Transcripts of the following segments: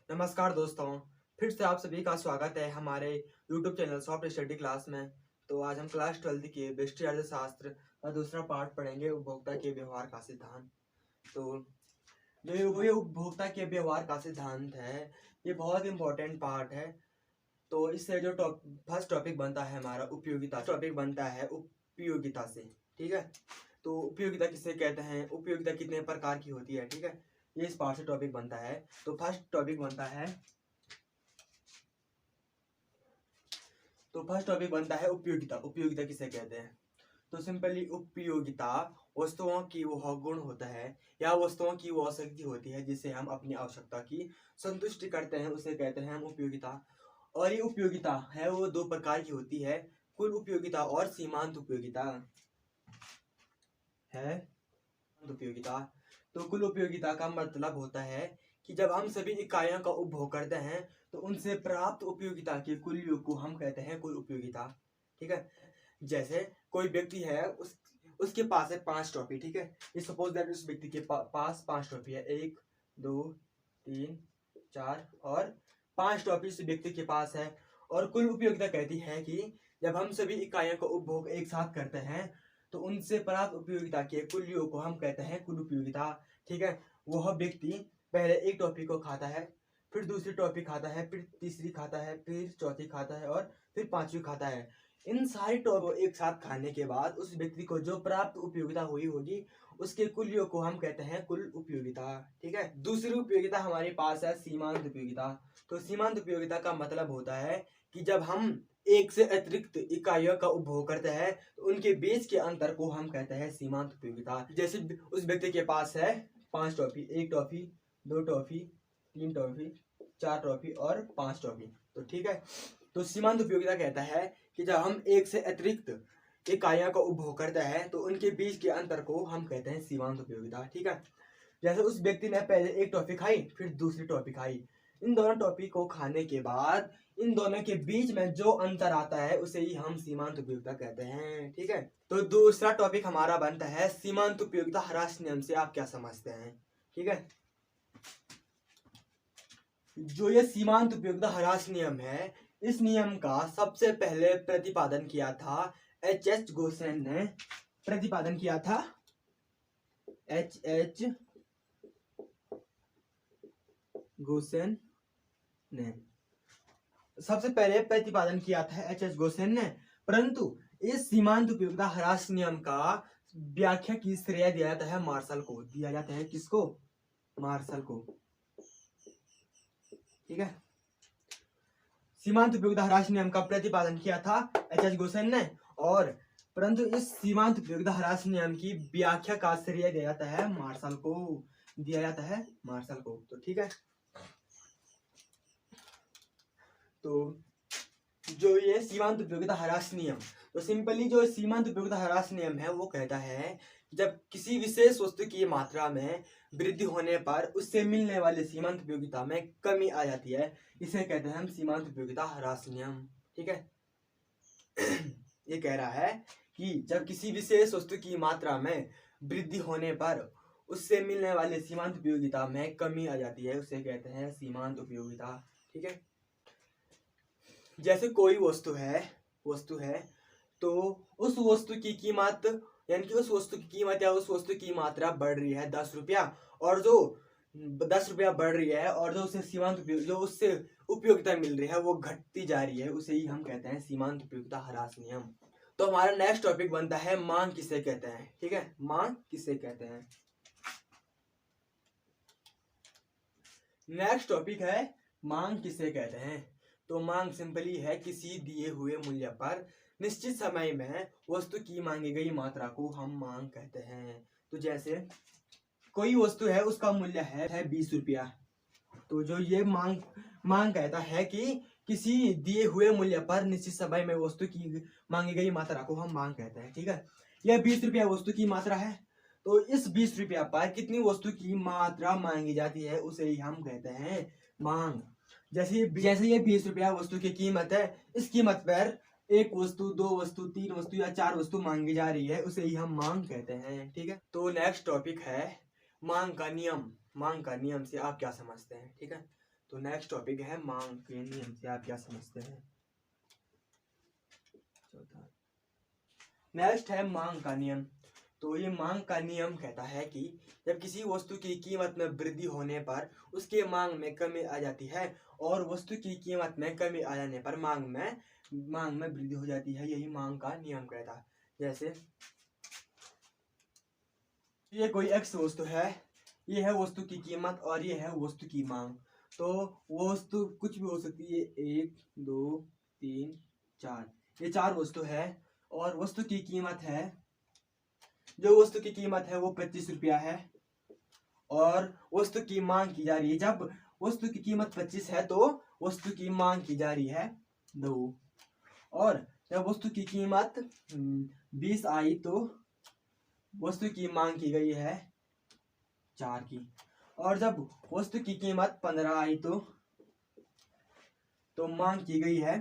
नमस्कार दोस्तों, फिर से आप सभी का स्वागत है हमारे YouTube channel soft study class में। तो आज हम क्लास 12 के व्यष्टि अर्थशास्त्र का दूसरा पार्ट पढ़ेंगे, उपभोक्ता के व्यवहार का सिद्धांत। तो जो ये उपभोक्ता के व्यवहार का सिद्धांत है, ये बहुत इंपॉर्टेंट पार्ट है। तो इससे जो फर्स्ट टॉपिक बनता है हमारा उपयोगिता, टॉपिक बनता है उपयोगिता से। ठीक है, तो उपयोगिता किसे कहते हैं, उपयोगिता कितने प्रकार की होती है, ठीक है, ये इस पार्ट से टॉपिक बनता है। तो फर्स्ट टॉपिक बनता है उपयोगिता। उपयोगिता किसे कहते हैं? तो सिंपली उपयोगिता वस्तुओं की वह गुण होता है या वस्तुओं की वो शक्ति होती है जिससे हम अपनी आवश्यकता की संतुष्टि करते हैं, उसे कहते हैं हम उपयोगिता। और ये उपयोगिता है वो दो प्रकार की होती है, कुल उपयोगिता और सीमांत उपयोगिता है। उपयोगिता, तो कुल उपयोगिता का मतलब होता है कि जब हम सभी इकाइयों का उपभोग करते हैं तो उनसे प्राप्त उपयोगिता के कुल योग को हम कहते हैं कुल उपयोगिता। ठीक है, जैसे कोई व्यक्ति है, उसके पास है 5 टॉफी। ठीक है, सपोज दैट उस व्यक्ति के पास 5 टॉफी है, 1 2 3 4 और 5 टॉफी उस व्यक्ति के पास है। और कुल उपयोगिता कहती है कि जब हम सभी इकाइयों का उपभोग एक साथ करते हैं तो उनसे प्राप्त उपयोगिता के कुल योग को हम कहते हैं कुल उपयोगिता। ठीक है, वह व्यक्ति पहले एक टॉफी को खाता है, फिर दूसरी टॉफी खाता है, फिर तीसरी खाता है, फिर चौथी खाता है और फिर पांचवी खाता है। इन सारी टॉफी एक साथ खाने के बाद उस व्यक्ति को जो प्राप्त उपयोगिता हुई होगी उसके कुल योग को हम कहते हैं कुल उपयोगिता। ठीक है, दूसरी उपयोगिता हमारे पास है सीमांत उपयोगिता। तो सीमांत उपयोगिता का मतलब होता है कि जब हम एक से अतिरिक्त इकाइयों का उपभोग करते हैं तो उनके बीच के अंतर को हम कहते हैं सीमांत उपयोगिता। जैसे उस व्यक्ति के पास है 5 toffee, 1 toffee, 2 toffee, 3 toffee, 4 toffee और 5 टॉफी। तो ठीक है, तो सीमांत उपयोगिता कहता है कि जब हम एक से अतिरिक्त इकाइयों का उपभोग करते हैं तो उनके बीच के अंतर को हम कहते हैं सीमांत उपयोगिता। ठीक है, जैसे उस व्यक्ति ने पहले एक टॉफी खाई, फिर दूसरी टॉफी खाई, इन दोनों टॉफी को खाने के बाद इन दोनों के बीच में जो अंतर आता है उसे ही हम सीमांत उपयोगिता कहते हैं। ठीक है, तो दूसरा टॉपिक हमारा बनता है सीमांत उपयोगिता ह्रास नियम से आप क्या समझते हैं। ठीक है, जो ये सीमांत उपयोगिता ह्रास नियम है, इस नियम का सबसे पहले प्रतिपादन किया था H.H. गोसेन ने। प्रतिपादन किया था H.H. गोसेन ने, सबसे पहले प्रतिपादन किया था H.H. गोसेन ने। परंतु इस सीमांत उपयोगिता ह्रास नियम का व्याख्या की श्रेय दिया जाता है मार्शल को। दिया जाता है किसको? मार्शल को। ठीक है, सीमांत उपयोगिता ह्रास नियम का प्रतिपादन किया था H.H. गोसेन ने, और परंतु इस सीमांत उपयोगिता ह्रास नियम की व्याख्या का श्रेय दिया जाता है मार्शल को। दिया जाता है मार्शल को। तो ठीक है, तो जो ये सीमांत उपयोगिता ह्रास नियम, तो सिंपली जो सीमांत उपयोगिता ह्रास नियम है वो कहता है जब किसी विशेष वस्तु की मात्रा में वृद्धि होने पर उससे मिलने वाले सीमांत उपयोगिता में कमी आ जाती है, इसे कहते हैं हम सीमांत उपयोगिता ह्रास नियम। ठीक है, ये कह रहा है कि जब किसी विशेष वस्तु की मात्रा में वृद्धि होने पर उससे मिलने वाले सीमांत उपयोगिता में कमी आ जाती है, उसे कहते हैं सीमांत उपयोगिता। ठीक है, जैसे कोई वस्तु है तो उस वस्तु की कीमत, यानी कि उस वस्तु की कीमत या उस वस्तु की मात्रा बढ़ रही है 10 रुपया, और जो 10 रुपया बढ़ रही है और जो उसे सीमांत जो उससे उपयोगिता मिल रही है वो घटती जा रही है, उसे ही हम कहते हैं सीमांत उपयोगिता ह्रास नियम। तो हमारा नेक्स्ट टॉपिक बनता है मांग किसे कहते हैं। ठीक है, मांग किसे कहते हैं। नेक्स्ट टॉपिक है मांग किसे कहते हैं। तो मांग सिंपली है किसी दिए हुए मूल्य पर निश्चित समय में वस्तु की मांगी गई मात्रा को हम मांग कहते हैं। तो जैसे कोई वस्तु है, उसका मूल्य है 20 रुपया, तो जो ये मांग कहता है कि किसी दिए हुए मूल्य पर निश्चित समय में वस्तु की मांगी गई मात्रा को हम मांग कहते हैं। ठीक है, यह 20 रुपया वस्तु की मात्रा है, तो इस 20 रुपया पर कितनी वस्तु की मात्रा मांगी जाती है उसे ही हम कहते हैं मांग। जैसे ये 20 रुपया वस्तु की कीमत है, इस कीमत पर एक वस्तु, 2 वस्तु, 3 वस्तु या 4 वस्तु मांगी जा रही है, उसे ही हम मांग कहते हैं। ठीक है, तो नेक्स्ट टॉपिक है मांग का नियम। मांग का नियम से आप क्या समझते हैं। ठीक है, तो नेक्स्ट टॉपिक है मांग के नियम से आप क्या समझते हैं। चौथा नेक्स्ट है मांग का नियम। तो ये मांग का नियम कहता है कि जब किसी वस्तु की कीमत में वृद्धि होने पर उसके मांग में कमी आ जाती है और वस्तु की कीमत में कमी आ जाने पर मांग में वृद्धि हो जाती है, यही मांग का नियम कहता है। जैसे ये कोई एक्स वस्तु है, ये है वस्तु की कीमत और ये है वस्तु की मांग। तो वो वस्तु कुछ भी हो सकती है, 1 2 3 4, ये 4 वस्तु है और वस्तु की कीमत है, जो वस्तु की कीमत है वो 25 रुपया है और वस्तु की मांग की जा रही है। जब वस्तु की कीमत 25 है तो वस्तु की मांग की जा रही है 2, और जब वस्तु की कीमत 20 आई तो वस्तु की मांग की गई है 4 की, और जब वस्तु की कीमत 15 आई तो मांग की गई है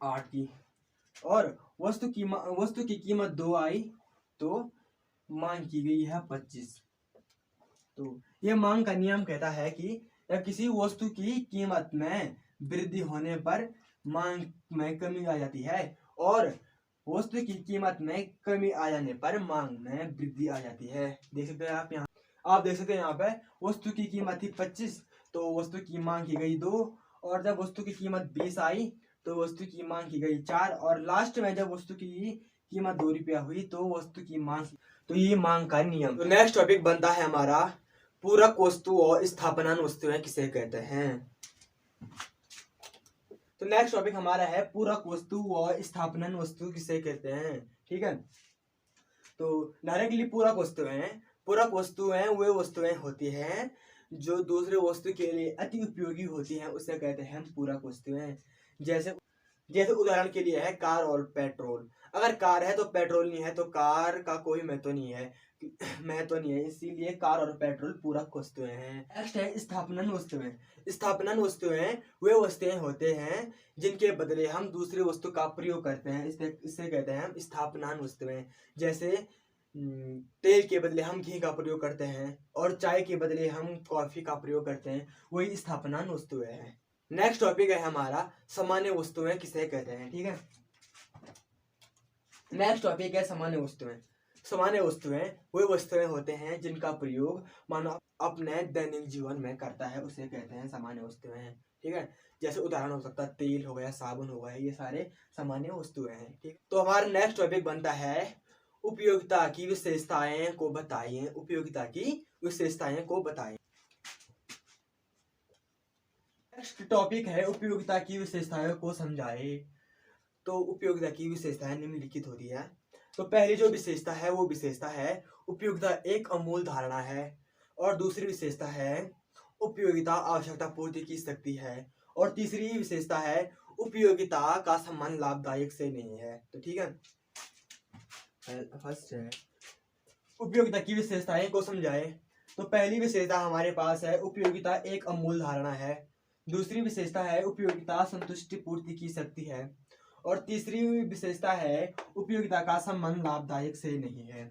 8 की, और वस्तु की कीमत 2 आई तो मांग की गई है 25। तो ये मांग का नियम कहता है कि जब किसी वस्तु की कीमत में वृद्धि होने पर मांग में कमी आ जाती है और वस्तु की कीमत में कमी आ जाने पर मांग में वृद्धि आ जाती है। देख सकते हैं आप देख सकते हैं यहाँ पे वस्तु की कीमत थी 25 तो वस्तु की मांग की गई 2, और जब वस्तु की कीमत 20 आई तो वस्तु की मांग की गई 4, और लास्ट में जब वस्तु की कीमत 2 रुपया हुई तो वस्तु की मांग, तो ये मांग का नियम। तो नेक्स्ट टॉपिक बनता है हमारा पूरक वस्तु और स्थापनान वस्तुएं किसे कहते हैं। तो नेक्स्ट टॉपिक हमारा है पूरक वस्तु और स्थापनान वस्तु किसे कहते हैं। ठीक है, तो डायरेक्टली पूरक वस्तुएं वे वस्तुएं होती हैं जो दूसरे वस्तु के लिए अति उपयोगी होती हैं, उसे कहते हैं पूरक वस्तुएं। जैसे उदाहरण के लिए है कार और पेट्रोल। अगर कार है तो पेट्रोल नहीं है तो कार का कोई महत्व नहीं है, इसीलिए कार और पेट्रोल पूरक वस्तुएं हैं। नेक्स्ट है स्थापनान वस्तुएं वे वस्तुएं होते हैं जिनके बदले हम दूसरे वस्तु का प्रयोग करते हैं, इससे कहते हैं हम स्थापनान वस्तुएं। जैसे तेल के बदले हम घी का प्रयोग करते हैं और चाय के बदले हम कॉफी का प्रयोग करते हैं, वही स्थापनान वस्तुएं हैं। नेक्स्ट टॉपिक है हमारा सामान्य वस्तुएं किसे कहते हैं। ठीक है, नेक्स्ट टॉपिक है सामान्य वस्तुएं वे वस्तुएं होते हैं जिनका प्रयोग मानव अपने दैनिक जीवन में करता है, उसे कहते हैं सामान्य वस्तुएं। ठीक है, जैसे उदाहरण हो सकता है तेल हो गया, साबुन हो गया, ये सारे सामान्य वस्तुएं हैं। ठीक, तो हमारा नेक्स्ट टॉपिक बनता है उपयोगिता की विशेषताएं को बताएं। नेक्स्ट टॉपिक है उपयोगिता की विशेषताओं को समझाए। तो उपयोगिता की विशेषताएं निम्नलिखित होती है। तो पहली जो विशेषता है वो विशेषता है उपयोगिता एक अमूल धारणा है, और दूसरी विशेषता है उपयोगिता आवश्यकता पूर्ति की शक्ति है, और तीसरी विशेषता है उपयोगिता का संबंध लाभदायक से नहीं है। तो ठीक है, फर्स्ट है उपयोगिता की विशेषताएं को समझाए। तो पहली विशेषता हमारे पास है उपयोगिता एक अमूल धारणा है, दूसरी विशेषता है उपयोगिता संतुष्टि पूर्ति की शक्ति है, और तीसरी विशेषता है उपयोगिता का संबंध लाभदायक से नहीं है।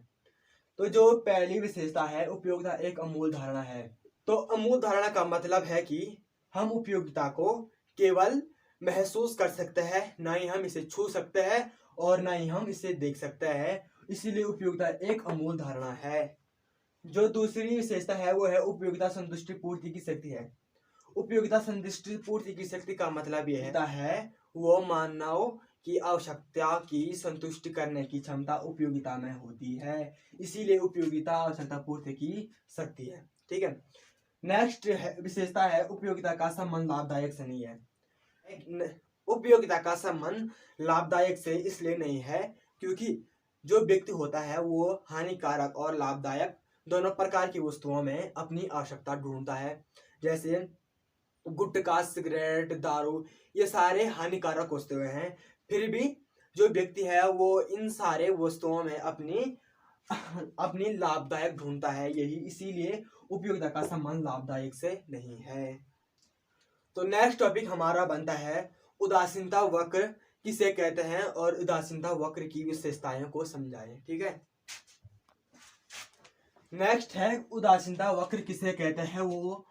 तो जो पहली विशेषता है उपयोगिता एक अमूल धारणा है, तो अमूल धारणा का मतलब है कि हम उपयोगिता को केवल महसूस कर सकते हैं, ना ही हम इसे छू सकते हैं और ना ही हम इसे देख सकते हैं, इसीलिए उपयोगिता एक अमूल धारणा है। जो दूसरी विशेषता है वो है उपयोगिता संतुष्टि पूर्ति की शक्ति है। उपयोगिता संतुष्टि पूर्ति की शक्ति का मतलब यह है वो मानव की आवश्यकता की संतुष्टि करने की क्षमता उपयोगिता में होती है, इसीलिए उपयोगिता आवश्यकता पूर्ति की शक्ति है। ठीक है, नेक्स्ट विशेषता है उपयोगिता का संबंध लाभदायक से नहीं है। उपयोगिता का संबंध लाभदायक से इसलिए नहीं है क्योंकि जो व्यक्ति होता है वो हानिकारक और लाभदायक दोनों प्रकार की वस्तुओं में अपनी आवश्यकता ढूंढता है। जैसे गुटखा, सिगरेट, दारू, ये सारे हानिकारक वस्तुएं हैं, फिर भी जो व्यक्ति है वो इन सारे वस्तुओं में अपनी लाभदायक ढूंढता है, यही इसीलिए उपयोगिता का संबंध लाभदायक से नहीं है। तो नेक्स्ट टॉपिक हमारा बनता है उदासीनता वक्र किसे कहते हैं और उदासीनता वक्र की विशेषताओं को समझाएं। ठीक है, नेक्स्ट है उदासीनता वक्र किसे कहते हैं, वो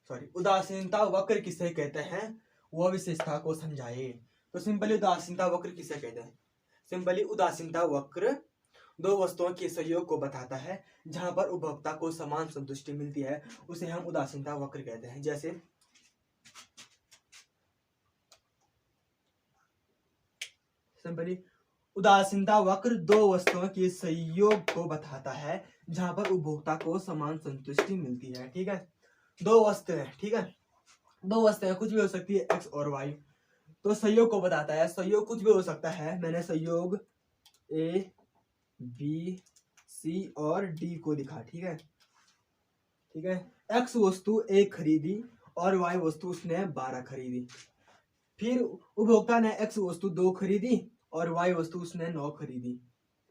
उदासीनता वक्र किसे कहते हैं, वह विशेषता को समझाइए। तो सिंपली उदासीनता वक्र किसे कहते हैं? सिंपली उदासीनता वक्र दो वस्तुओं के सहयोग को बताता है जहां पर उपभोक्ता को समान संतुष्टि मिलती है, उसे हम उदासीनता वक्र कहते हैं। जैसे सिंपली उदासीनता वक्र दो वस्तुओं के सहयोग को बताता है जहां पर उपभोक्ता को समान संतुष्टि मिलती है। ठीक है, दो वस्तुएं, ठीक है, दो वस्तुएं कुछ भी हो सकती है एक्स और वाई, तो सहयोग को बताता है। सहयोग कुछ भी हो सकता है, मैंने सहयोग ए बी सी और डी को लिखा। ठीक है, ठीक है, एक्स वस्तु एक खरीदी और वाई वस्तु उसने 12 खरीदी। फिर उपभोक्ता ने एक्स वस्तु 2 खरीदी और वाई वस्तु उसने 9 खरीदी।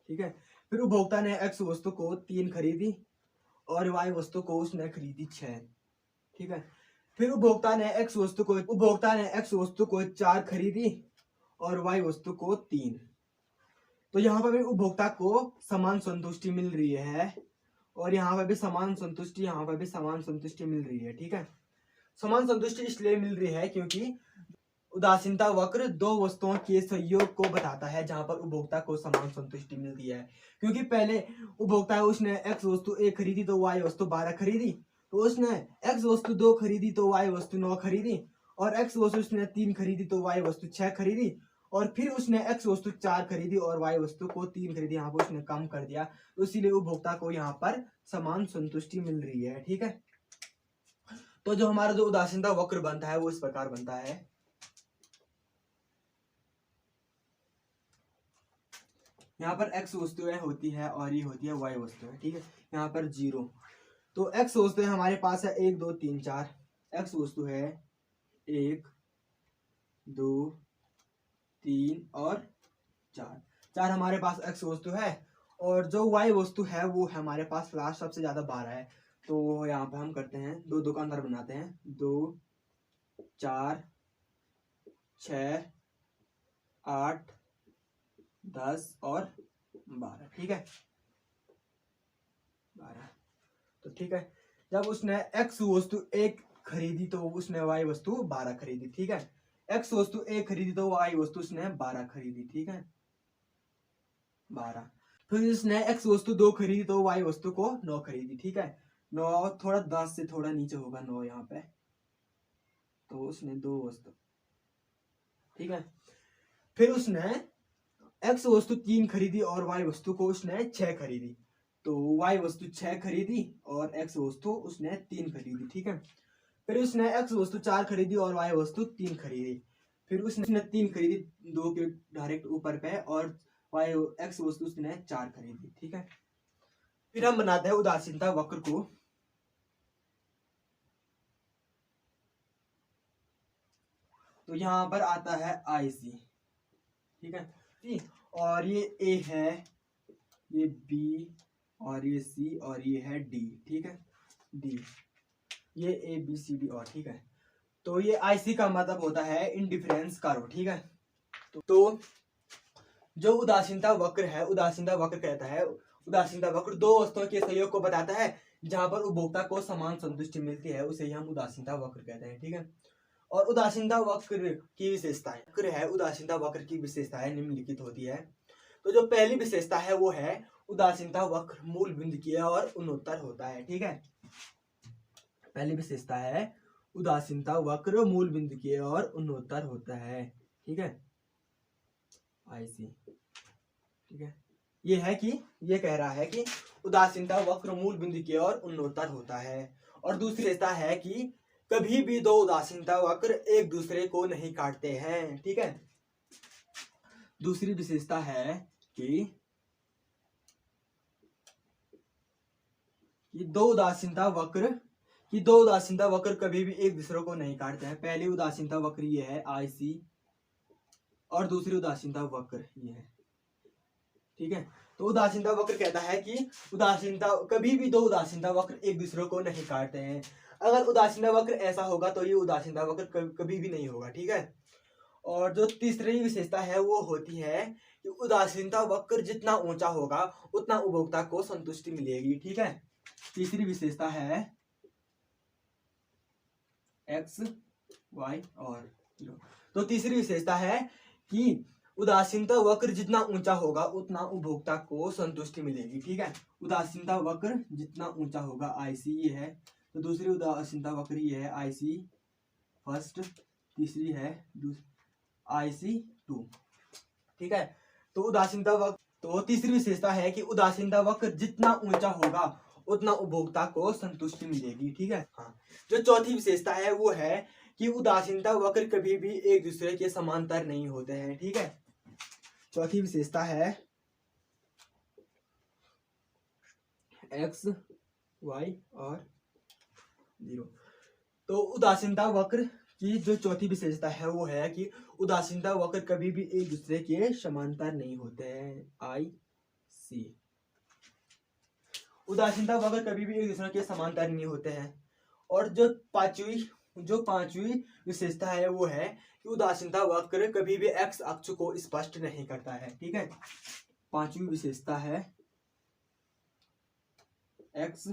ठीक है, फिर उपभोक्ता ने एक्स वस्तु को 3 खरीदी और वाई वस्तु को उसने खरीदी 6। ठीक है, फिर उपभोक्ता ने एक्स वस्तु को 4 खरीदी और वाई वस्तु को 3। तो यहाँ पर भी उपभोक्ता को समान संतुष्टि मिल रही है और यहाँ पर भी समान संतुष्टि, यहाँ पर भी समान संतुष्टि मिल रही है। ठीक है, समान संतुष्टि इसलिए मिल रही है क्योंकि उदासीनता वक्र दो वस्तुओं के सहयोग को बताता है जहां पर उपभोक्ता को समान संतुष्टि मिलती है। क्योंकि पहले उपभोक्ता है उसने एक्स वस्तु 1 खरीदी तो वाई वस्तु 12 खरीदी, तो उसने एक्स वस्तु 2 खरीदी तो वाई वस्तु 9 खरीदी, और एक्स वस्तु उसने 3 खरीदी तो वाई वस्तु 6 खरीदी, और फिर उसने एक्स वस्तु 4 खरीदी और वाई वस्तु को 3 खरीदी। यहाँ पर उसने कम कर दिया, तो इसीलिए उपभोक्ता को यहाँ पर समान संतुष्टि मिल रही है। ठीक है, तो जो हमारा जो उदासीनता वक्र बनता है वो इस प्रकार बनता है। यहाँ पर x वस्तुएं होती है और ये होती है y वस्तुएं। ठीक है, यहाँ पर 0, तो x वस्तुएं हमारे पास है 1 2 3 4। x वस्तु है 1 2 3 और 4 हमारे पास x वस्तु है, और जो y वस्तु है वो हमारे पास लास्ट सबसे ज्यादा 12 है। तो यहाँ पे हम करते हैं दो दुकानदार बनाते हैं, 2 4 6 8 10 और 12। ठीक है, 12। तो ठीक है, जब उसने x वस्तु 1 खरीदी तो उसने y वस्तु 12 खरीदी। ठीक है, x वस्तु 1 खरीदी तो y वस्तु उसने 12 खरीदी। ठीक है, 12। फिर उसने x वस्तु 2 खरीदी तो y वस्तु को 9 खरीदी। ठीक है, 9 थोड़ा 10 से थोड़ा नीचे होगा 9 यहाँ पे, तो उसने 2 वस्तु। ठीक है, फिर उसने एक्स वस्तु 3 खरीदी और वाई वस्तु को उसने 6 खरीदी, तो वाई वस्तु 6 खरीदी और एक्स वस्तु उसने 3 खरीदी। ठीक है, फिर उसने एक्स वस्तु 4 खरीदी और वाई वस्तु 3 खरीदी, फिर उसने 3 खरीदी 2 के डायरेक्ट ऊपर पे, और वाई एक्स वस्तु उसने 4 खरीदी। ठीक है, फिर हम बनाते हैं उदासीनता वक्र को। तो यहाँ पर आता है IC। ठीक है, और ये A है, ये B और ये C और ये है D। ठीक है, D, ये A B C D और। ठीक है, तो ये IC का मतलब होता है इंडिफरेंस कर्व। ठीक है, तो जो उदासीनता वक्र है, उदासीनता वक्र कहता है, उदासीनता वक्र दो वस्तुओं के सहयोग को बताता है जहां पर उपभोक्ता को समान संतुष्टि मिलती है, उसे ही हम उदासीनता वक्र कहते हैं। ठीक है, और उदासीनता वक्र की विशेषताएं वक्र है, उदासीनता वक्र की विशेषताएं निम्नलिखित होती है। तो जो पहली विशेषता है वो है उदासीनता वक्र मूल बिंदुकीय और उन्नोत्तर होता है। ठीक है, पहली विशेषता है उदासीनता वक्र मूल बिंदुकीय और उन्नोत्तर होता है। ठीक है, IC। ठीक है, ये है कि ये कह रहा है कि उदासीनता वक्र मूल बिंदुकीय और उन्नोत्तर होता है। और दूसरी विशेषता है कि कभी भी दो उदासीनता वक्र एक दूसरे को नहीं काटते हैं। ठीक है, दूसरी विशेषता है कि दो उदासीनता वक्र कभी भी एक दूसरे को नहीं काटते हैं। पहली उदासीनता वक्र ये है IC, और दूसरी उदासीनता वक्र ये है। ठीक है, तो उदासीनता वक्र कहता है कि कभी भी दो उदासीनता वक्र एक दूसरे को नहीं काटते हैं। अगर उदासीनता वक्र ऐसा होगा तो ये उदासीनता वक्र कभी भी नहीं होगा। ठीक है, और जो तीसरी विशेषता है वो होती है कि उदासीनता वक्र जितना ऊंचा होगा उतना उपभोक्ता को संतुष्टि मिलेगी। ठीक है, तीसरी विशेषता है एक्स वाई और जीरो। तो तीसरी विशेषता है कि उदासीनता वक्र जितना ऊंचा होगा उतना उपभोक्ता को संतुष्टि मिलेगी। ठीक है, उदासीनता वक्र जितना ऊंचा होगा IC ये है, तो दूसरी उदासीनता वक्र ये है IC फर्स्ट, तीसरी है IC2। ठीक है, तो उदासीनता वक्र, तो तीसरी विशेषता है कि उदासीनता वक्र जितना ऊंचा होगा उतना उपभोक्ता को संतुष्टि मिलेगी। ठीक है, हाँ। जो चौथी विशेषता है वो है कि उदासीनता वक्र कभी भी एक दूसरे के समांतर नहीं होते हैं। ठीक है, चौथी विशेषता है एक्स वाई और जीरो। तो उदासीनता वक्र की जो चौथी विशेषता है वो है कि उदासीनता वक्र कभी भी एक दूसरे के समांतर नहीं होते हैं। IC, उदासीनता वक्र कभी भी एक दूसरे के समांतर नहीं होते हैं। और जो पांचवी विशेषता है वो है कि उदासीनता वक्र कभी भी x अक्ष को स्पष्ट नहीं करता है। ठीक है, पांचवी विशेषता है x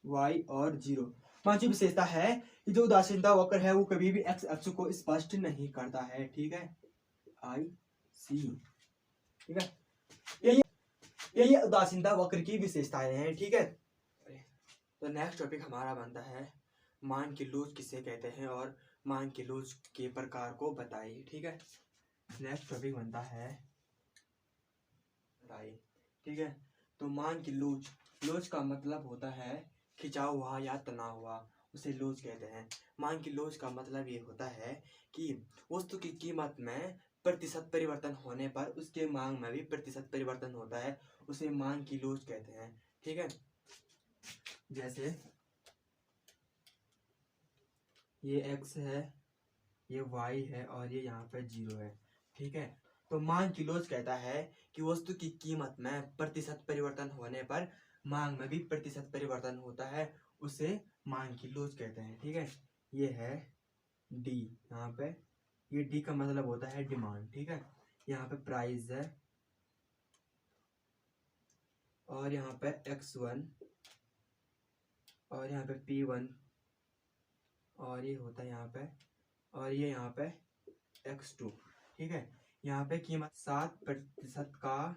y और जीरो। पांचवी विशेषता है कि जो उदासीनता वक्र है वो कभी भी x अक्ष को स्पष्ट नहीं करता है। ठीक है, IC। ठीक है, यही उदासीनता वक्र की विशेषताएं हैं। ठीक है, तो नेक्स्ट टॉपिक हमारा बनता है मान की लोच किसे कहते हैं और मान की लोच के प्रकार को बताइए। ठीक है, नेक्स्ट टॉपिक बनता है बताइए। ठीक है, तो मान की लोच का मतलब होता है खिंचाव हुआ या तनाव हुआ, उसे लोच कहते हैं। मान की लोच का मतलब ये होता है कि वस्तु की कीमत में प्रतिशत परिवर्तन होने पर उसके मांग में भी प्रतिशत परिवर्तन होता है, उसे मांग की लोच कहते हैं। ठीक है, जैसे ये x है, ये y है और ये यहाँ पे जीरो है। ठीक है, तो मांग की लोच कहता है कि वस्तु की कीमत में प्रतिशत परिवर्तन होने पर मांग में भी प्रतिशत परिवर्तन होता है, उसे मांग की लोच कहते हैं। ठीक है, ये है D, यहाँ पे ये D का मतलब होता है डिमांड। ठीक है, यहाँ पे प्राइस है और यहाँ पे X1 और यहाँ पे P1 और ये होता है यहाँ पे, और ये यहाँ पे X2। ठीक है, यहाँ पे कीमत 7% का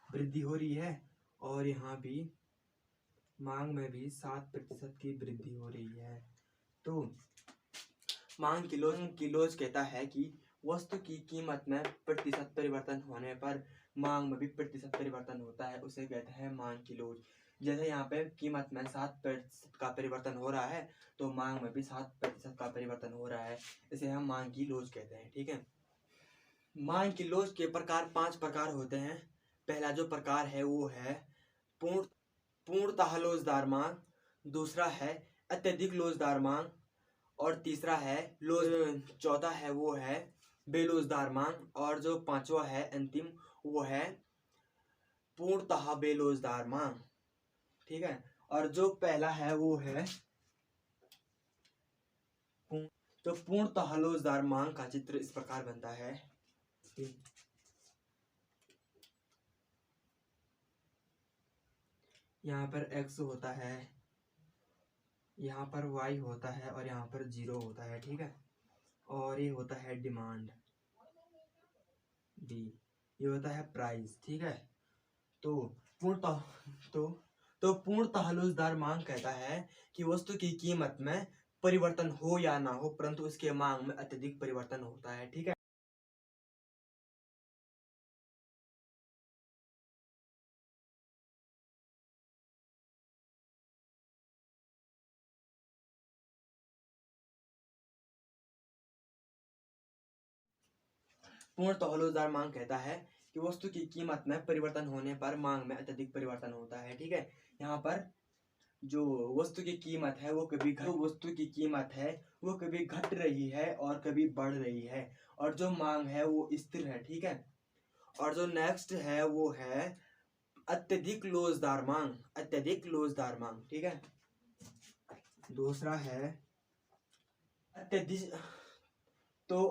वृद्धि हो रही है और यहाँ भी मांग में भी 7% की वृद्धि हो रही है। तो मांग की लोच कहता है कि वस्तु की कीमत में प्रतिशत परिवर्तन होने पर मांग में भी प्रतिशत परिवर्तन होता है, उसे कहते हैं मांग की लोच। जैसे यहाँ पे कीमत में 7% का परिवर्तन हो रहा है तो मांग में भी 7% का परिवर्तन हो रहा है, इसे हम मांग की लोच कहते हैं। ठीक है, मांग की लोच के प्रकार 5 प्रकार होते हैं। पहला जो प्रकार है वो है पूर्णतः लोचदार मांग, दूसरा है अत्यधिक लोचदार मांग और तीसरा है चौथा है वो है बेलोचदार मांग और जो पांचवा है अंतिम वो है पूर्णतः बेलोचदार मांग। ठीक है, और जो पहला है वो है तो पूर्णतः लोचदार मांग का चित्र इस प्रकार बनता है। यहाँ पर x होता है, यहाँ पर y होता है और यहाँ पर जीरो होता है। ठीक है, और ये होता है डिमांड D, ये होता है प्राइस। ठीक है, तो पूर्णतः लोचदार मांग कहता है कि वस्तु की कीमत में परिवर्तन हो या ना हो परंतु उसके मांग में अत्यधिक परिवर्तन होता है। ठीक है, पूर्णतः लोचदार मांग कहता है कि वस्तु की कीमत में परिवर्तन होने पर मांग में अत्यधिक परिवर्तन होता है। ठीक है, यहाँ पर जो वस्तु की कीमत है वो कभी घट रही है और कभी बढ़ रही है और जो मांग है वो स्थिर है। ठीक है, और जो नेक्स्ट है वो है अत्यधिक लोचदार मांग। ठीक है, दूसरा है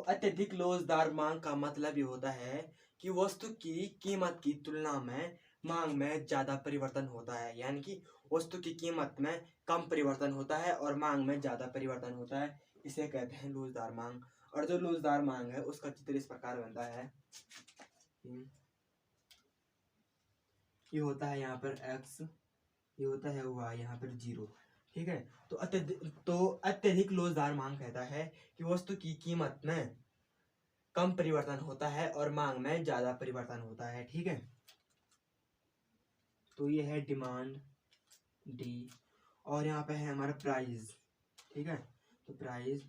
अत्यधिक लोचदार मांग का मतलब ये होता है कि वस्तु की कीमत की तुलना में मांग में ज्यादा परिवर्तन होता है, यानी कि वस्तु की कीमत में कम परिवर्तन होता है और मांग में ज्यादा परिवर्तन होता है, इसे कहते हैं लोचदार मांग। और जो लोचदार मांग है उसका चित्र इस प्रकार बनता है, ये होता है यहाँ पर x, ये होता है y, यहाँ पर 0। ठीक है, तो अत्यधिक लोचदार मांग कहता है कि वस्तु की कीमत में कम परिवर्तन होता है और मांग में ज्यादा परिवर्तन होता है। ठीक है, तो ये है डिमांड डी, और यहाँ पे है हमारा प्राइस। ठीक है, तो प्राइस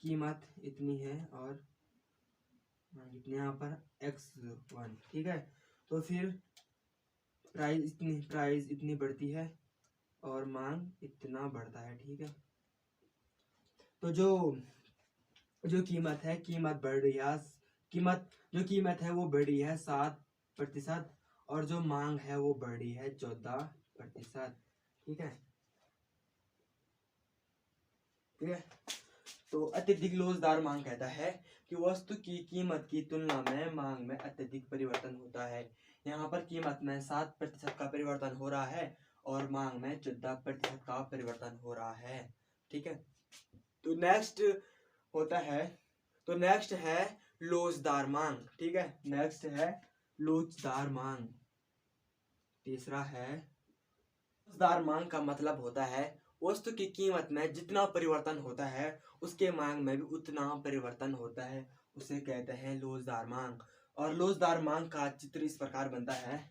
कीमत इतनी है और इतनी यहाँ पर x1। ठीक है, तो फिर प्राइस इतनी बढ़ती है और मांग इतना बढ़ता है। ठीक है, तो जो कीमत है, कीमत बढ़ रही है, जो कीमत है वो बढ़ रही है 7%, और जो मांग है वो बढ़ रही है 14%। ठीक है, ठीक है, तो अत्यधिक लोचदार मांग कहता है कि वस्तु की कीमत की तुलना में मांग में अत्यधिक परिवर्तन होता है। यहाँ पर कीमत में 7% का परिवर्तन हो रहा है और मांग में 14% का परिवर्तन हो रहा है। ठीक है, तो नेक्स्ट है लोचदार मांग। ठीक है, नेक्स्ट है लोचदार मांग। तीसरा है लोचदार मांग का मतलब होता है वस्तु की कीमत में जितना परिवर्तन होता है उसके मांग में भी उतना परिवर्तन होता है, उसे कहते हैं लोचदार मांग। और लोचदार मांग का चित्र इस प्रकार बनता है,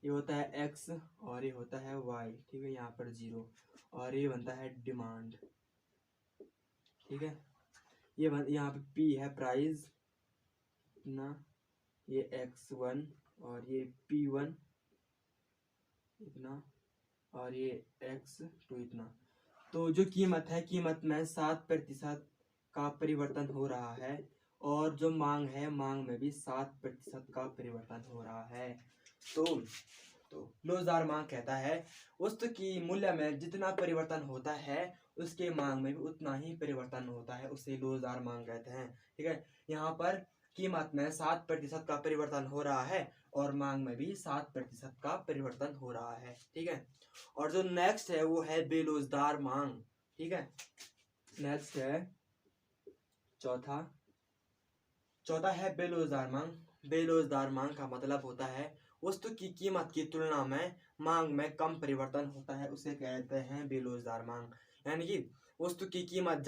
ये होता है x और ये होता है y। ठीक है, यहाँ पर 0 और ये बनता है डिमांड। ठीक है, यहाँ पे p है प्राइस इतना, ये x1 और ये p1 इतना और ये x2 इतना। तो जो कीमत है, कीमत में 7% का परिवर्तन हो रहा है और जो मांग है, मांग में भी 7% का परिवर्तन हो रहा है। तो लोचदार मांग कहता है वस्तु की मूल्य में जितना परिवर्तन होता है उसके मांग में भी उतना ही परिवर्तन होता है, उसे लोचदार मांग कहते हैं। ठीक है, यहाँ पर कीमत में 7% का परिवर्तन हो रहा है और मांग में भी 7% का परिवर्तन हो रहा है। ठीक है, और जो नेक्स्ट है वो है बेलोचदार मांग। ठीक है, नेक्स्ट है चौथा है बेलोचदार मांग। बेलोचदार मांग का मतलब होता है वस्तु की कीमत की तुलना में मांग में कम परिवर्तन होता है, उसे कहते हैं बेलोचदार मांग। यानी कि वस्तु की कीमत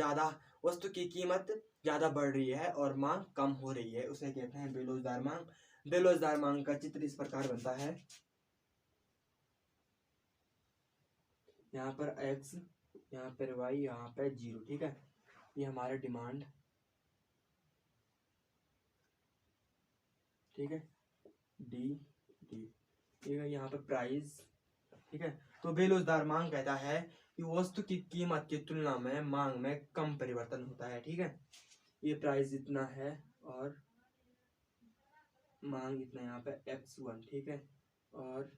ज्यादा बढ़ रही है और मांग कम हो रही है, उसे कहते हैं बेलोचदार मांग। बेलोचदार मांग का चित्र इस प्रकार बनता है, यहाँ पर x, यहाँ पर y, यहाँ पर 0। ठीक है, ये हमारा डिमांड। ठीक है, डी। ठीक है, यहाँ पर प्राइस। ठीक है, तो बेलोचदार मांग कहता है कि वस्तु की कीमत की तुलना में मांग में कम परिवर्तन होता है। ठीक है, ये प्राइस इतना है और मांग इतना, यहाँ पे x1। ठीक है, और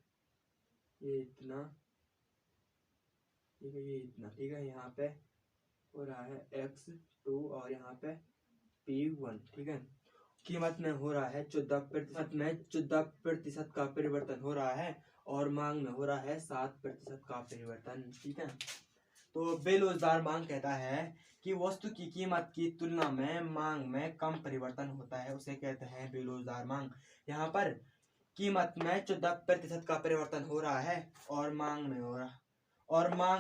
ये इतना, ठीक है, ये इतना। ठीक है, यहाँ पे हो रहा है x2 और यहाँ पे p1। ठीक है, कीमत में हो रहा है 14% का परिवर्तन हो रहा है और मांग में हो रहा है 7% का परिवर्तन। ठीक है, तो बेलोचदार मांग कहता है कि वस्तु की कीमत की तुलना में मांग में कम परिवर्तन होता है, उसे कहते हैं बेलोचदार मांग। यहाँ पर कीमत में 14% का परिवर्तन हो रहा है और मांग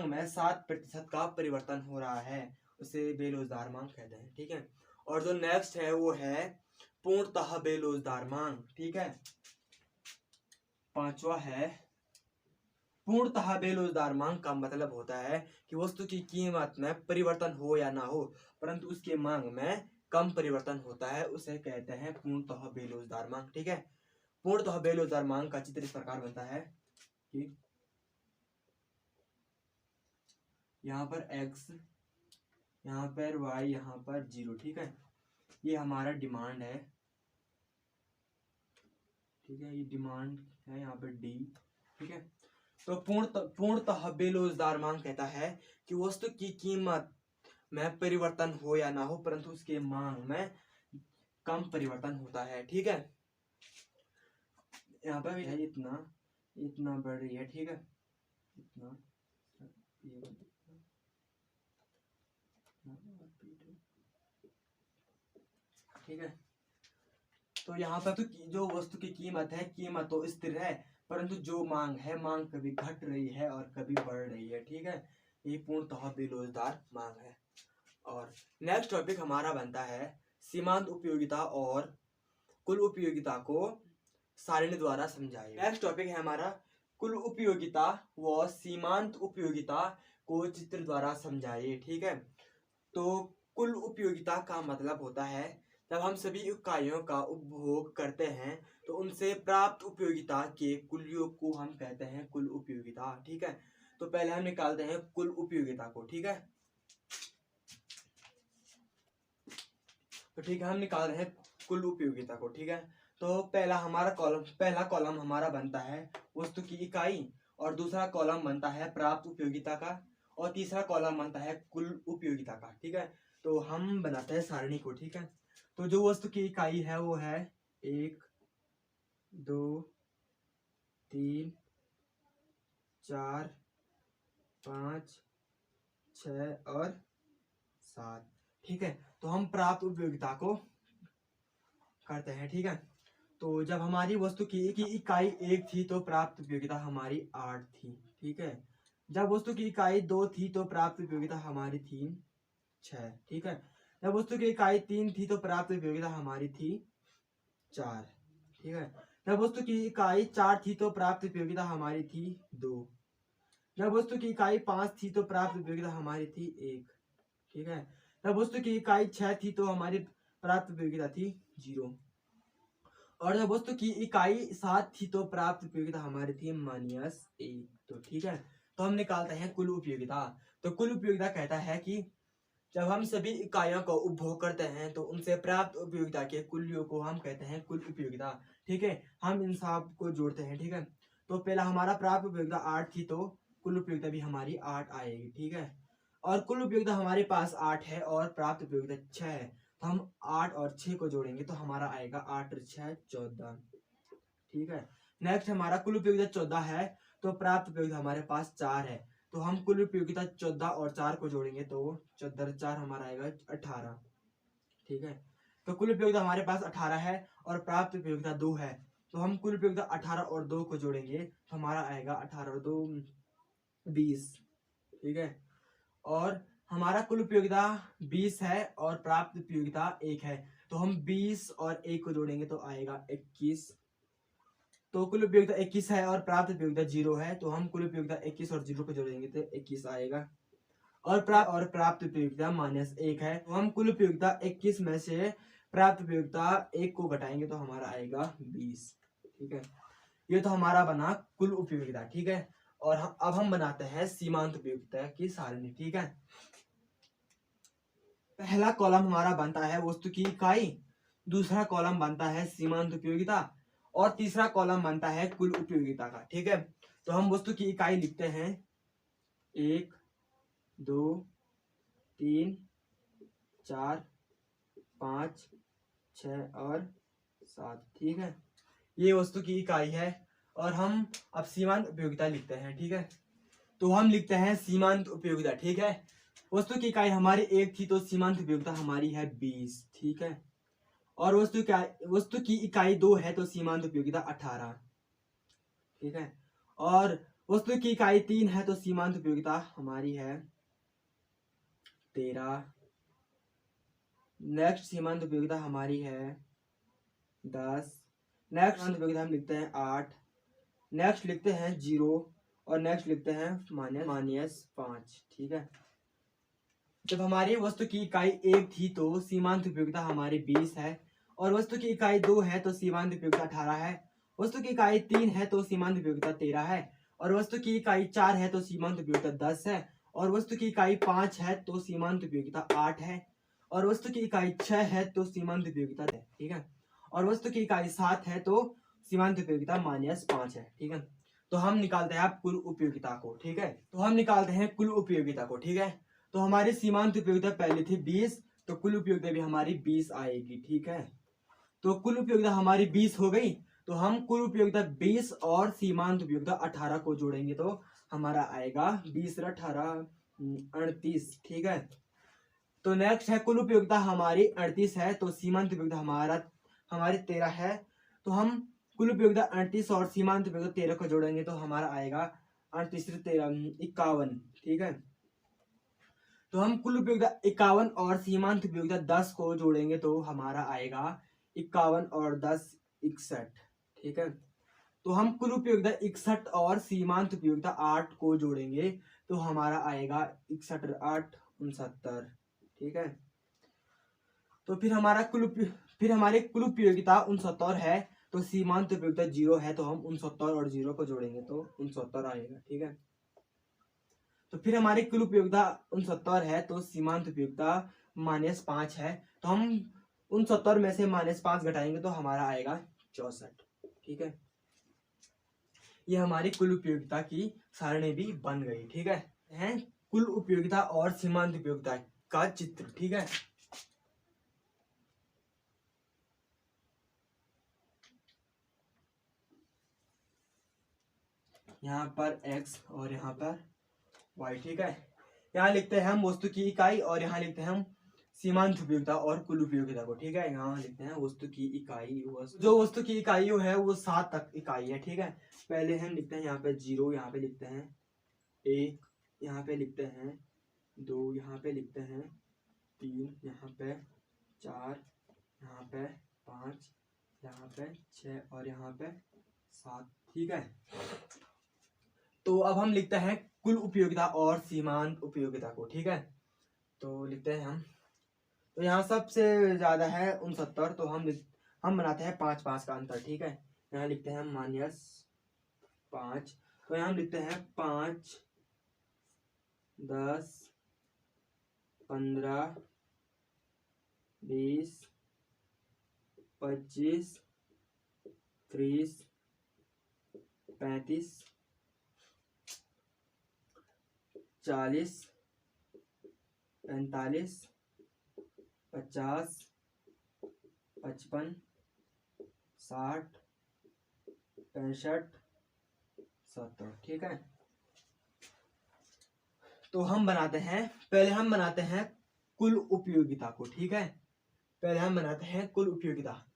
में 7% का परिवर्तन हो रहा है, उसे बेलोचदार मांग कहते हैं। ठीक है, और जो नेक्स्ट है वो है पूर्णतः बेलोचदार मांग। ठीक है, पांचवा है पूर्णतः बेलोचदार मांग का मतलब होता है कि वस्तु की कीमत में परिवर्तन हो या ना हो परंतु उसके मांग में कम परिवर्तन होता है, उसे कहते हैं पूर्णतः बेलोचदार मांग। ठीक है, पूर्णतः बेलोचदार मांग का चित्र इस प्रकार बनता है कि यहाँ पर x, यहाँ पर y, यहाँ पर 0। ठीक है, ये हमारा डिमांड है। ठीक है, ये डिमांड है, यहाँ पर डी। ठीक है, तो पूर्णतः बेलोचदार मांग कहता है कि वस्तु की कीमत में परिवर्तन हो या ना हो परंतु उसके मांग में कम परिवर्तन होता है। ठीक है, यहाँ पर है इतना, इतना बढ़ रही है, ठीक है, इतना ठीक है। तो यहाँ पर तो जो वस्तु की कीमत है, कीमत तो स्थिर है, परंतु जो मांग है, मांग कभी घट रही है और कभी बढ़ रही है, ठीक है। ये पूर्णतः बेरोजगार मांग है। और नेक्स्ट टॉपिक हमारा बनता है सीमांत उपयोगिता और कुल उपयोगिता को सारणी द्वारा समझाइए। नेक्स्ट टॉपिक है हमारा कुल उपयोगिता व सीमांत उपयोगिता को चित्र द्वारा समझाइए, ठीक है। तो कुल उपयोगिता का मतलब होता है जब हम सभी इकाइयों का उपभोग करते हैं तो उनसे प्राप्त उपयोगिता के कुल योग को हम कहते हैं कुल उपयोगिता, ठीक है। तो पहले हम निकालते हैं कुल उपयोगिता को, ठीक है। तो ठीक है, हम निकाल रहे हैं कुल उपयोगिता को, ठीक है। तो पहला कॉलम हमारा बनता है वस्तु की इकाई, और दूसरा कॉलम बनता है प्राप्त उपयोगिता का, और तीसरा कॉलम बनता है कुल उपयोगिता का, ठीक है। तो हम बनाते हैं सारणी को, ठीक है। तो जो वस्तु की इकाई है वो है 1 2 3 4 5 6 और 7, ठीक है। तो हम प्राप्त उपयोगिता को करते हैं, ठीक है। तो जब हमारी वस्तु की इकाई 1 थी तो प्राप्त उपयोगिता हमारी 8 थी, ठीक है। जब वस्तु की इकाई 2 थी तो प्राप्त उपयोगिता हमारी थी 6, ठीक है। जब वस्तु की इकाई 3 थी तो प्राप्त उपयोगिता हमारी थी 4, ठीक है। जब वस्तु की इकाई 4 थी तो प्राप्त उपयोगिता हमारी थी 2। जब वस्तु की इकाई 5 थी तो प्राप्त उपयोगिता हमारी थी 1, ठीक है। जब वस्तु की इकाई 6 थी तो हमारी प्राप्त उपयोगिता थी 0। और जब वस्तु की इकाई 7 थी तो प्राप्त उपयोगिता हमारी थी -1, तो ठीक है। तो हम निकालते हैं कुल उपयोगिता। तो कुल उपयोगिता कहता है कि जब हम सभी इकाइयों का उपभोग करते हैं तो उनसे प्राप्त उपयोगिता के कुल योग को हम कहते हैं कुल उपयोगिता, ठीक है। हम इन सब को जोड़ते हैं, ठीक है। तो पहला हमारा प्राप्त उपयोगिता 8 थी तो कुल उपयोगिता भी हमारी 8 आएगी, ठीक है। और कुल उपयोगिता हमारे पास 8 है और प्राप्त उपयोगिता 6 है, तो हम 8 और 6 को जोड़ेंगे तो हमारा आएगा 8 और 6 14, ठीक है। नेक्स्ट हमारा कुल उपयोगिता 14 है तो प्राप्त उपयोगिता हमारे पास 4 है, तो हम कुल उपयोगिता 14 और 4 को जोड़ेंगे तो 14 और 4 हमारा आएगा 18, ठीक है। तो कुल उपयोगिता हमारे पास 18 है और प्राप्त उपयोगिता 2 है, तो हम कुल उपयोगिता 18 और 2 को जोड़ेंगे तो हमारा आएगा 18 और 2 20, ठीक है। और हमारा कुल उपयोगिता 20 है और प्राप्त उपयोगिता 1 है, तो हम 20 और 1 को जोड़ेंगे तो आएगा 21। तो कुल उपयोगिता 21 है और प्राप्त उपयोगिता 0 है, तो हम कुल उपयोगिता 21 और 0 को जोड़ेंगे तो 21 आएगा। और प्राप्त उपयोगिता -1 है, तो हम कुल उपयोगिता 21 में से प्राप्त उपयोगिता 1 को घटाएंगे तो हमारा आएगा 20, ठीक है। ये तो हमारा बना कुल उपयोगिता, ठीक है। और अब हम बनाते हैं सीमांत उपयोगिता की सारणी, ठीक है। पहला कॉलम हमारा बनता है वस्तु की इकाई, दूसरा कॉलम बनता है सीमांत उपयोगिता और तीसरा कॉलम बनता है कुल उपयोगिता का, ठीक है। तो हम वस्तु की इकाई लिखते हैं 1 2 3 4 5 6 और 7, ठीक है। ये वस्तु की इकाई है और हम अब सीमांत उपयोगिता लिखते हैं, ठीक है। तो हम लिखते हैं सीमांत उपयोगिता, ठीक है। वस्तु की इकाई हमारी 1 थी तो सीमांत उपयोगिता हमारी है 20, ठीक है। और वस्तु की इकाई 2 है तो सीमांत उपयोगिता 18, ठीक है। और वस्तु की इकाई 3 है तो सीमांत उपयोगिता हमारी है 13। नेक्स्ट सीमांत उपयोगिता हमारी है 10। नेक्स्ट सीमांत उपयोगिता हम लिखते हैं 8। नेक्स्ट लिखते हैं 0 और नेक्स्ट लिखते हैं -5, ठीक है। जब हमारी वस्तु की इकाई 1 थी तो सीमांत उपयोगिता हमारी 20 है और वस्तु की इकाई 2 है तो सीमांत उपयोगिता 18 है। वस्तु की इकाई 3 है तो सीमांत उपयोगिता 13 है और वस्तु की इकाई 4 है तो सीमांत उपयोगिता 10 है और वस्तु की इकाई 5 है तो सीमांत उपयोगिता 8 है और वस्तु की इकाई 6 है तो सीमांत उपयोगिता 10, ठीक है। और वस्तु की इकाई 7 है तो सीमांत उपयोगिता -5 है, ठीक है। तो हम निकालते हैं कुल उपयोगिता को, ठीक है। तो हम निकालते हैं कुल उपयोगिता को, ठीक है। तो हमारी सीमांत उपयोगिता पहले थी 20, तो कुल उपयोगिता भी हमारी 20 आएगी, ठीक है। तो कुल उपयोगिता हमारी 20 हो गई तो हम कुल उपयोगिता 20 और सीमांत उपयोगिता 18 को जोड़ेंगे तो हमारा आएगा 20 और 18 38। ठीक है, तो नेक्स्ट है कुल उपयोगिता हमारी 38 है, तो सीमांत उपयोगिता हमारी 13 है। तो हम कुल उपयोगिता 38 और सीमांत उपयोगिता 13 को जोड़ेंगे तो हमारा आएगा 38 13 51। ठीक है, तो हम कुल उपयोगिता 51 और सीमांत उपयोगिता 10 को जोड़ेंगे तो हमारा आएगा 51 और 10 61। ठीक है, तो हम कुल उपयोगिता 61 और सीमांत उपयोगिता 8 को जोड़ेंगे तो हमारा आएगा 61 8 69। ठीक है, तो फिर हमारे कुल उपयोगिता 69 है, तो सीमांत उपयोगिता 0 है, तो हम 69 और 0 को जोड़ेंगे तो 69 आएगा। ठीक है, तो फिर हमारी कुल उपयोगिता 69 है, तो सीमांत उपयोगिता -5 है, तो हम 69 में से -5 घटाएंगे तो हमारा आएगा 64। ठीक है, ये हमारी कुल उपयोगिता की सारणी भी बन गई। ठीक है कुल उपयोगिता और सीमांत उपयोगिता का चित्र। ठीक है, यहाँ पर x और यहाँ पर y। ठीक है, यहाँ लिखते हैं हम वस्तु की इकाई और यहाँ लिखते हैं हम सीमांत उपयोगिता और कुल उपयोगिता को। ठीक है, यहाँ लिखते हैं वस्तु की इकाई, जो वस्तु की इकाई है वो 7 तक इकाई है। ठीक है, पहले हम लिखते हैं यहाँ पे 0, यहाँ पे लिखते हैं 1, यहाँ पे लिखते हैं 2, यहाँ पे लिखते हैं 3, यहाँ पे 4, यहाँ पे 5, यहाँ पे 6 और यहाँ पे 7। ठीक है, तो अब हम लिखते हैं कुल उपयोगिता और सीमांत उपयोगिता को। ठीक है, तो लिखते हैं हम, तो यहाँ सबसे ज्यादा है 69, तो हम बनाते हैं 5 5 का अंतर। ठीक है, यहाँ लिखते हैं -5, तो यहाँ हम लिखते हैं 5 10 15 20 25 30 35 40 45 50 55 60 65 70। ठीक है, तो हम बनाते हैं, पहले हम बनाते हैं कुल उपयोगिता को। ठीक है, पहले हम बनाते हैं कुल उपयोगिता।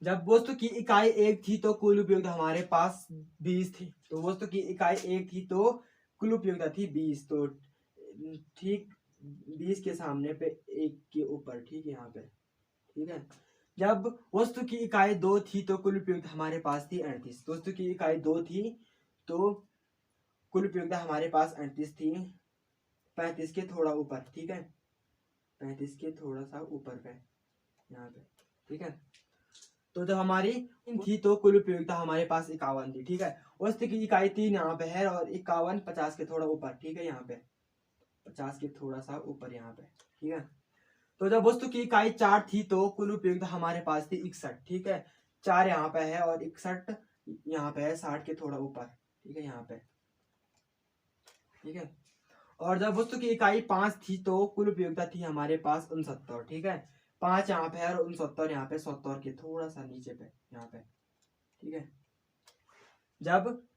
जब वस्तु की इकाई 1 थी तो कुल उपयोगिता हमारे पास 20 थी, तो वस्तु की इकाई 1 थी तो कुल उपयोगिता थी 20, तो ठीक 20 के सामने पे 1 के ऊपर। ठीक है, यहाँ पे। ठीक है, जब वस्तु की इकाई 2 थी तो कुल उपयोगिता हमारे पास थी 38, तो वस्तु की इकाई 2 थी तो कुल उपयोगिता हमारे पास 38 थी, 35 के थोड़ा ऊपर। ठीक है, 35 के थोड़ा सा ऊपर पे यहाँ पे। ठीक है, तो जब हमारी थी तो कुल उपयोगिता हमारे पास 51 थी। ठीक है, वस्तु की इकाई 3 यहाँ पे है और 51 50 के थोड़ा ऊपर। ठीक है, यहाँ पे 50 के थोड़ा सा ऊपर यहाँ पे। ठीक है, तो जब वस्तु की इकाई 4 थी तो कुल उपयोगिता हमारे पास थी 61। ठीक है, 4 यहाँ पे है और 61 यहाँ पे है, 60 के थोड़ा ऊपर। ठीक है, यहाँ पे। ठीक है, और जब वस्तु की इकाई 5 थी तो कुल उपयोगिता थी हमारे पास 69। ठीक है, 5 यहाँ पे है और 69 यहाँ पे, 70 के थोड़ा सा नीचे पे यहाँ पे। ठीक है, जब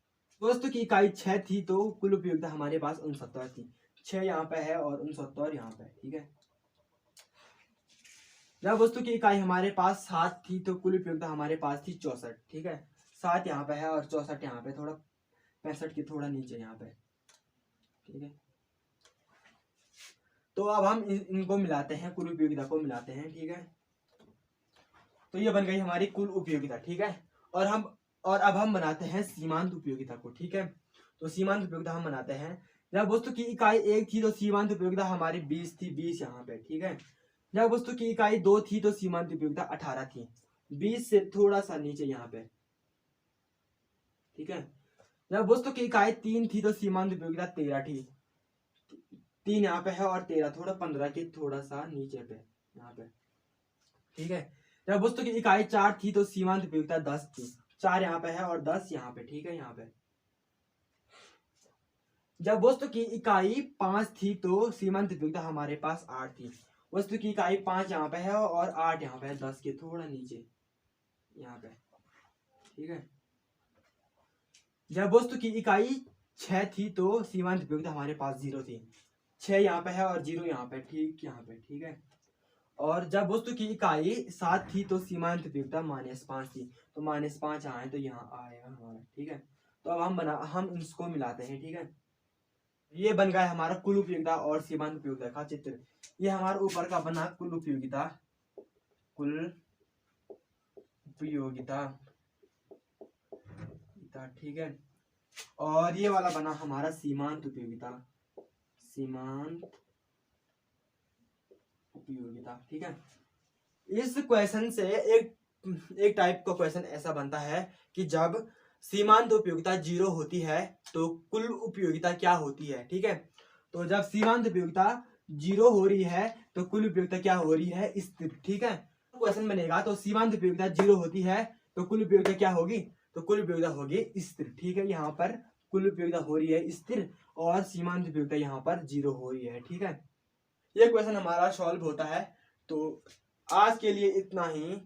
वस्तु की इकाई 6 थी तो कुल उपयोगिता हमारे पास 69 थी, 6 यहाँ पे है और 69 यहाँ पे। ठीक है, जब वस्तु की इकाई हमारे पास 7 थी तो कुल उपयोगिता हमारे पास थी 64। ठीक है, 7 यहाँ पे है और 64 यहाँ पे, थोड़ा 65 के थोड़ा नीचे यहाँ पे। ठीक है, तो अब हम इनको मिलाते हैं, कुल उपयोगिता को मिलाते हैं। ठीक है, तो ये बन गई हमारी कुल उपयोगिता। ठीक है, और अब हम बनाते हैं सीमांत उपयोगिता को। ठीक है, तो सीमांत उपयोगिता हम बनाते हैं, जब वस्तु की इकाई 1 थी तो सीमांत उपयोगिता हमारी 20 थी, 20 यहाँ पे। ठीक है, जब वस्तु की इकाई 2 थी तो सीमांत उपयोगिता 18 थी, 20 से थोड़ा सा नीचे यहाँ पे। ठीक है, जब वस्तु की इकाई 3 थी तो सीमांत उपयोगिता 13 थी, 3 यहाँ पे है और 13 थोड़ा 15 के थोड़ा सा नीचे पे यहाँ पे। ठीक है, जब वस्तु की इकाई 4 थी तो सीमांत उपयोगिता 10 थी, 4 यहाँ पे है और 10 यहाँ पे। ठीक है, यहाँ पे। जब वस्तु की इकाई 5 थी तो सीमांत उपयोगिता हमारे पास 8 थी, वस्तु की इकाई 5 यहाँ पे है और 8 यहाँ पे है, 10 के थोड़ा नीचे यहाँ पे। ठीक है। जब वस्तु की इकाई 6 थी तो सीमांत उपयोगिता हमारे पास 0 थी। 6 यहाँ पे है और 0 यहाँ पे, ठीक यहाँ पे, ठीक है। और जब वस्तु की इकाई 7 थी तो सीमांत उपयोगिता -5 थी। तो -5 यहाँ है तो यहाँ आएगा हमारा, ठीक है। तो अब हम इसको मिलाते हैं, ठीक है। ये बन गया हमारा कुल उपयोगिता और सीमांत उपयोगिता का चित्र। ये हमारा ऊपर का बना कुल उपयोगिता, ठीक है। और ये वाला बना हमारा सीमांत उपयोगिता, ठीक है। इस क्वेश्चन से एक टाइप का क्वेश्चन ऐसा बनता है कि जब सीमांत उपयोगिता 0 होती है तो कुल उपयोगिता क्या होती है, ठीक है। तो जब सीमांत उपयोगिता 0 हो रही है तो कुल उपयोगिता क्या हो रही है, स्थिर, ठीक है। क्वेश्चन बनेगा तो सीमांत उपयोगिता 0 होती है तो कुल उपयोगिता क्या होगी, तो कुल उपयोगिता होगी स्थिर, ठीक है। यहाँ पर कुल उपयोगिता हो रही है स्थिर और सीमांत उपयोगिता यहाँ पर 0 हो रही है, ठीक है। ये क्वेश्चन हमारा सॉल्व होता है। तो आज के लिए इतना ही।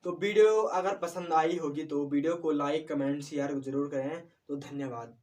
तो वीडियो अगर पसंद आई होगी तो वीडियो को लाइक, कमेंट, शेयर जरूर करें। तो धन्यवाद।